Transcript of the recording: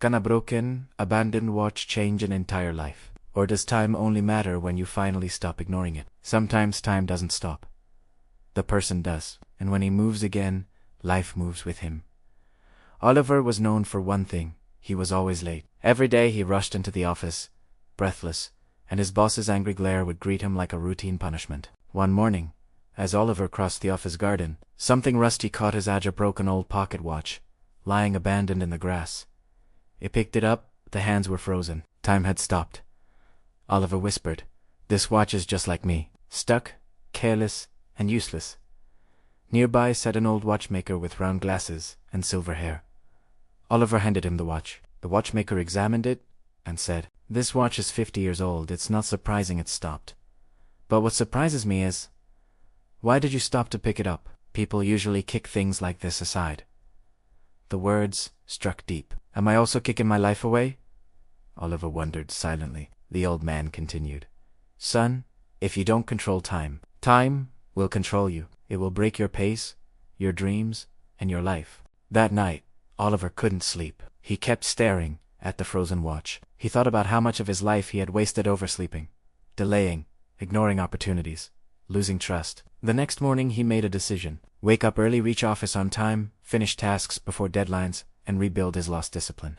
Can a broken, abandoned watch change an entire life? Or does time only matter when you finally stop ignoring it? Sometimes time doesn't stop. The person does. And when he moves again, life moves with him. Oliver was known for one thing. He was always late. Every day he rushed into the office, breathless, and his boss's angry glare would greet him like a routine punishment. One morning, as Oliver crossed the office garden, something rusty caught his eye: a broken old pocket watch, lying abandoned in the grass. He picked it up. The hands were frozen. Time had stopped. Oliver whispered, "This watch is just like me, stuck, careless, and useless." Nearby sat an old watchmaker with round glasses and silver hair. Oliver handed him the watch. The watchmaker examined it and said, "This watch is 50 years old. It's not surprising it stopped. But what surprises me is, why did you stop to pick it up? People usually kick things like this aside." The words struck deep. "Am I also kicking my life away?" Oliver wondered silently. The old man continued, "Son, if you don't control time, time will control you. It will break your pace, your dreams, and your life." That night, Oliver couldn't sleep. He kept staring at the frozen watch. He thought about how much of his life he had wasted oversleeping, delaying, ignoring opportunities, losing trust. The next morning he made a decision: wake up early, reach office on time, finish tasks before deadlines, and rebuild his lost discipline.